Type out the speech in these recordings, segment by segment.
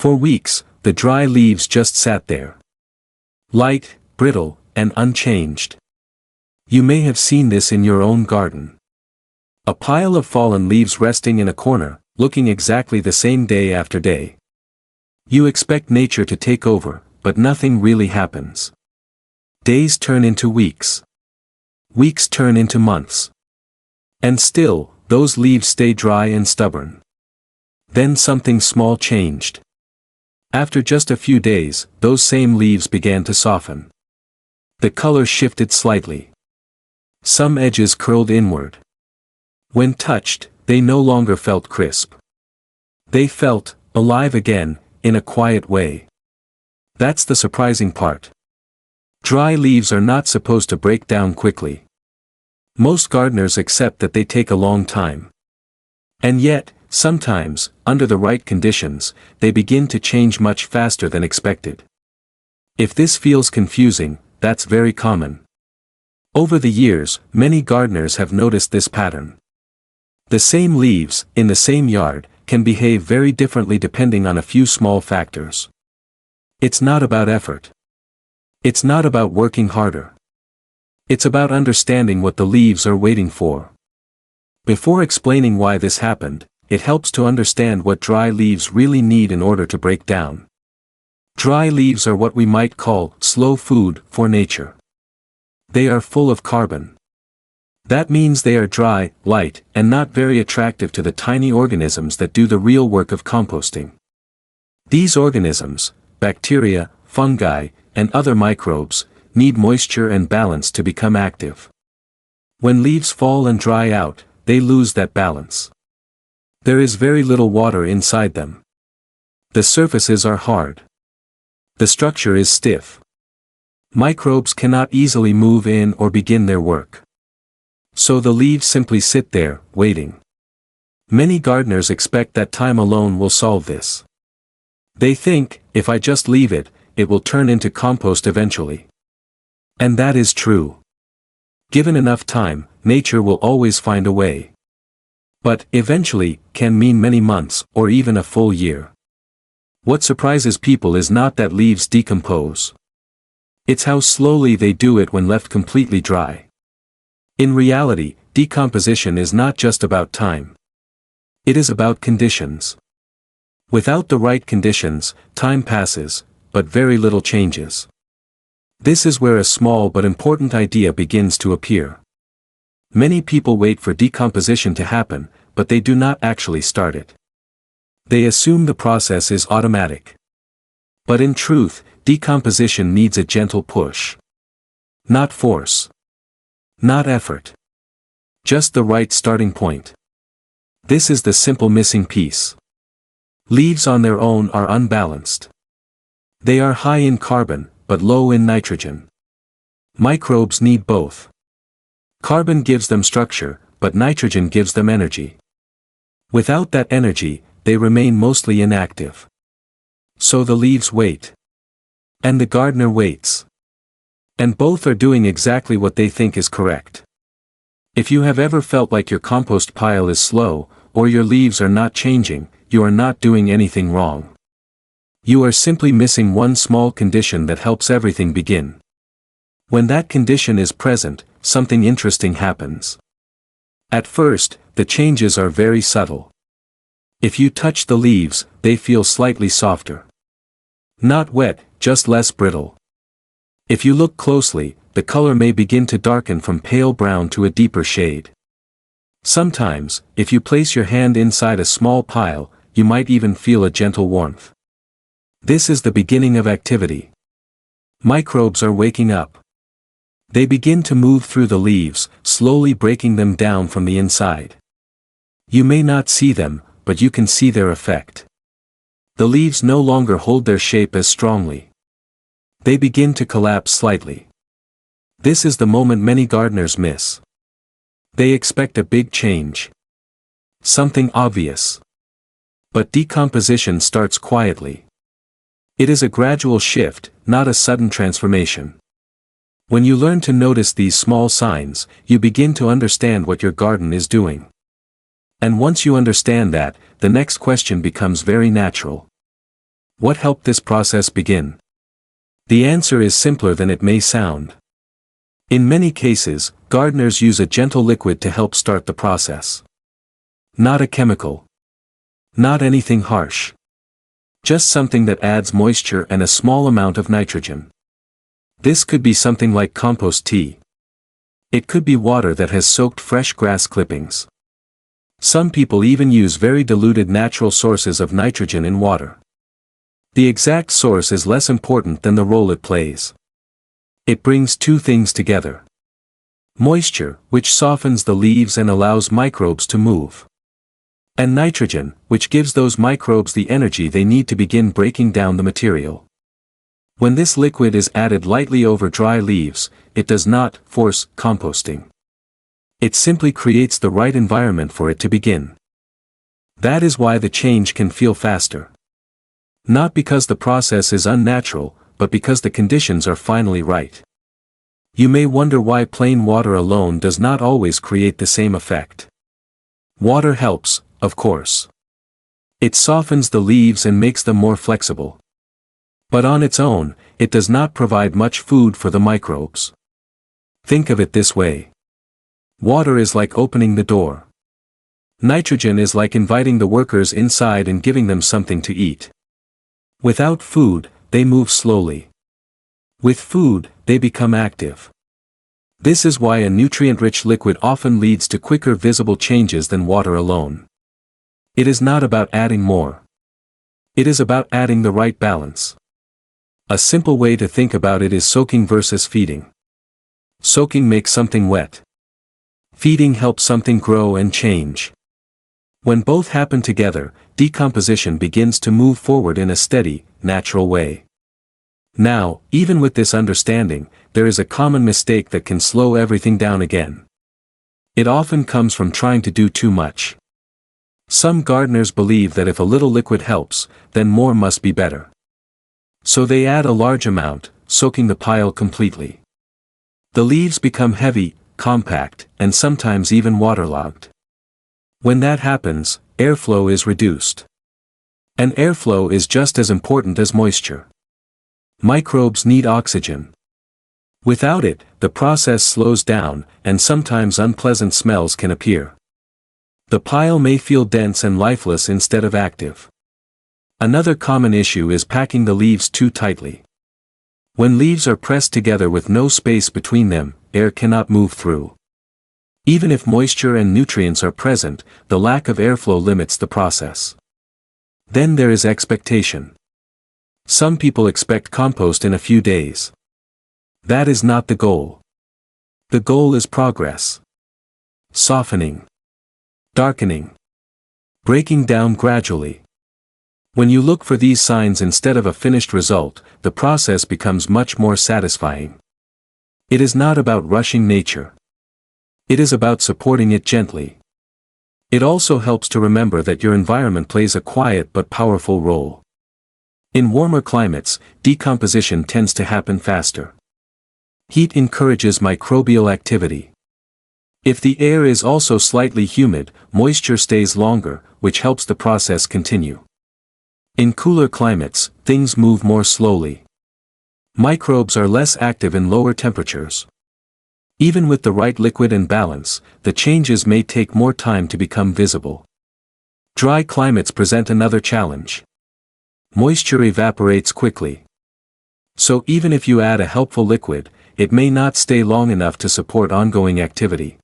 For weeks, the dry leaves just sat there. Light, brittle, and unchanged. You may have seen this in your own garden. A pile of fallen leaves resting in a corner, looking exactly the same day after day. You expect nature to take over, but nothing really happens. Days turn into weeks. Weeks turn into months. And still, those leaves stay dry and stubborn. Then something small changed. After just a few days, those same leaves began to soften. The color shifted slightly. Some edges curled inward. When touched, they no longer felt crisp. They felt alive again, in a quiet way. That's the surprising part. Dry leaves are not supposed to break down quickly. Most gardeners accept that they take a long time. And yet, sometimes, under the right conditions, they begin to change much faster than expected. If this feels confusing, that's very common. Over the years, many gardeners have noticed this pattern. The same leaves, in the same yard, can behave very differently depending on a few small factors. It's not about effort. It's not about working harder. It's about understanding what the leaves are waiting for. Before explaining why this happened, it helps to understand what dry leaves really need in order to break down. Dry leaves are what we might call slow food for nature. They are full of carbon. That means they are dry, light, and not very attractive to the tiny organisms that do the real work of composting. These organisms, bacteria, fungi, and other microbes, need moisture and balance to become active. When leaves fall and dry out, they lose that balance. There is very little water inside them. The surfaces are hard. The structure is stiff. Microbes cannot easily move in or begin their work. So the leaves simply sit there, waiting. Many gardeners expect that time alone will solve this. They think, if I just leave it, it will turn into compost eventually. And that is true. Given enough time, nature will always find a way. But eventually can mean many months, or even a full year. What surprises people is not that leaves decompose. It's how slowly they do it when left completely dry. In reality, decomposition is not just about time. It is about conditions. Without the right conditions, time passes, but very little changes. This is where a small but important idea begins to appear. Many people wait for decomposition to happen, but they do not actually start it. They assume the process is automatic. But in truth, decomposition needs a gentle push. Not force. Not effort. Just the right starting point. This is the simple missing piece. Leaves on their own are unbalanced. They are high in carbon, but low in nitrogen. Microbes need both. Carbon gives them structure, but nitrogen gives them energy. Without that energy, they remain mostly inactive. So the leaves wait. And the gardener waits. And both are doing exactly what they think is correct. If you have ever felt like your compost pile is slow, or your leaves are not changing, you are not doing anything wrong. You are simply missing one small condition that helps everything begin. When that condition is present, something interesting happens. At first, the changes are very subtle. If you touch the leaves, they feel slightly softer. Not wet, just less brittle. If you look closely, the color may begin to darken from pale brown to a deeper shade. Sometimes, if you place your hand inside a small pile, you might even feel a gentle warmth. This is the beginning of activity. Microbes are waking up. They begin to move through the leaves, slowly breaking them down from the inside. You may not see them, but you can see their effect. The leaves no longer hold their shape as strongly. They begin to collapse slightly. This is the moment many gardeners miss. They expect a big change. Something obvious. But decomposition starts quietly. It is a gradual shift, not a sudden transformation. When you learn to notice these small signs, you begin to understand what your garden is doing. And once you understand that, the next question becomes very natural. What helped this process begin? The answer is simpler than it may sound. In many cases, gardeners use a gentle liquid to help start the process. Not a chemical. Not anything harsh. Just something that adds moisture and a small amount of nitrogen. This could be something like compost tea. It could be water that has soaked fresh grass clippings. Some people even use very diluted natural sources of nitrogen in water. The exact source is less important than the role it plays. It brings two things together. Moisture, which softens the leaves and allows microbes to move. And nitrogen, which gives those microbes the energy they need to begin breaking down the material. When this liquid is added lightly over dry leaves, it does not force composting. It simply creates the right environment for it to begin. That is why the change can feel faster. Not because the process is unnatural, but because the conditions are finally right. You may wonder why plain water alone does not always create the same effect. Water helps, of course. It softens the leaves and makes them more flexible. But on its own, it does not provide much food for the microbes. Think of it this way. Water is like opening the door. Nitrogen is like inviting the workers inside and giving them something to eat. Without food, they move slowly. With food, they become active. This is why a nutrient-rich liquid often leads to quicker visible changes than water alone. It is not about adding more. It is about adding the right balance. A simple way to think about it is soaking versus feeding. Soaking makes something wet. Feeding helps something grow and change. When both happen together, decomposition begins to move forward in a steady, natural way. Now, even with this understanding, there is a common mistake that can slow everything down again. It often comes from trying to do too much. Some gardeners believe that if a little liquid helps, then more must be better. So they add a large amount, soaking the pile completely. The leaves become heavy, compact, and sometimes even waterlogged. When that happens, airflow is reduced. And airflow is just as important as moisture. Microbes need oxygen. Without it, the process slows down, and sometimes unpleasant smells can appear. The pile may feel dense and lifeless instead of active. Another common issue is packing the leaves too tightly. When leaves are pressed together with no space between them, air cannot move through. Even if moisture and nutrients are present, the lack of airflow limits the process. Then there is expectation. Some people expect compost in a few days. That is not the goal. The goal is progress. Softening. Darkening. Breaking down gradually. When you look for these signs instead of a finished result, the process becomes much more satisfying. It is not about rushing nature. It is about supporting it gently. It also helps to remember that your environment plays a quiet but powerful role. In warmer climates, decomposition tends to happen faster. Heat encourages microbial activity. If the air is also slightly humid, moisture stays longer, which helps the process continue. In cooler climates, things move more slowly. Microbes are less active in lower temperatures. Even with the right liquid and balance, the changes may take more time to become visible. Dry climates present another challenge. Moisture evaporates quickly. So even if you add a helpful liquid, it may not stay long enough to support ongoing activity.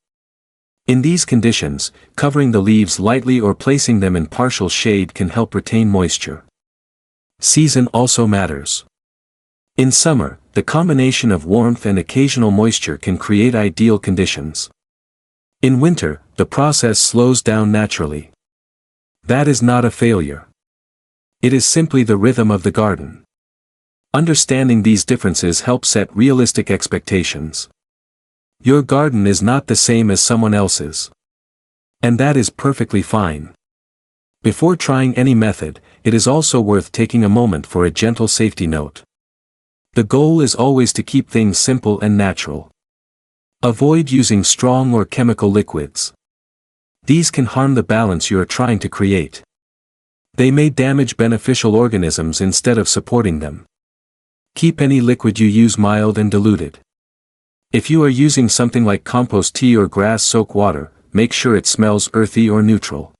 In these conditions, covering the leaves lightly or placing them in partial shade can help retain moisture. Season also matters. In summer, the combination of warmth and occasional moisture can create ideal conditions. In winter, the process slows down naturally. That is not a failure. It is simply the rhythm of the garden. Understanding these differences helps set realistic expectations. Your garden is not the same as someone else's. And that is perfectly fine. Before trying any method, it is also worth taking a moment for a gentle safety note. The goal is always to keep things simple and natural. Avoid using strong or chemical liquids. These can harm the balance you are trying to create. They may damage beneficial organisms instead of supporting them. Keep any liquid you use mild and diluted. If you are using something like compost tea or grass soak water, make sure it smells earthy or neutral.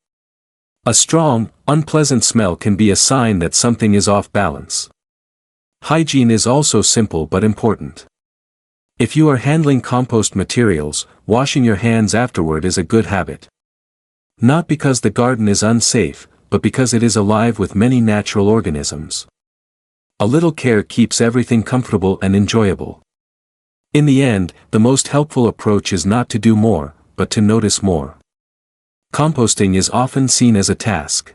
A strong, unpleasant smell can be a sign that something is off balance. Hygiene is also simple but important. If you are handling compost materials, washing your hands afterward is a good habit. Not because the garden is unsafe, but because it is alive with many natural organisms. A little care keeps everything comfortable and enjoyable. In the end, the most helpful approach is not to do more, but to notice more. Composting is often seen as a task.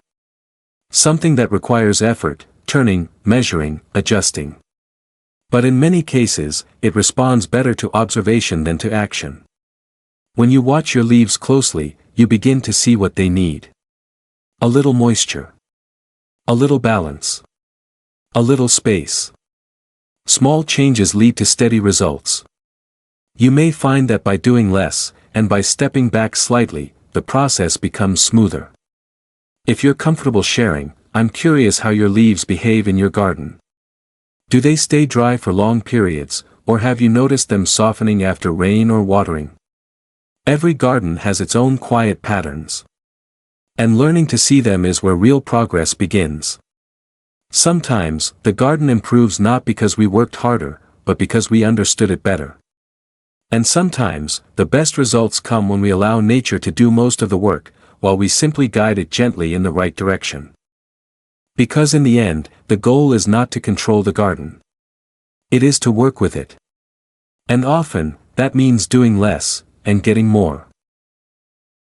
Something that requires effort, turning, measuring, adjusting. But in many cases, it responds better to observation than to action. When you watch your leaves closely, you begin to see what they need. A little moisture. A little balance. A little space. Small changes lead to steady results. You may find that by doing less, and by stepping back slightly, the process becomes smoother. If you're comfortable sharing, I'm curious how your leaves behave in your garden. Do they stay dry for long periods, or have you noticed them softening after rain or watering? Every garden has its own quiet patterns. And learning to see them is where real progress begins. Sometimes, the garden improves not because we worked harder, but because we understood it better. And sometimes, the best results come when we allow nature to do most of the work, while we simply guide it gently in the right direction. Because in the end, the goal is not to control the garden. It is to work with it. And often, that means doing less, and getting more.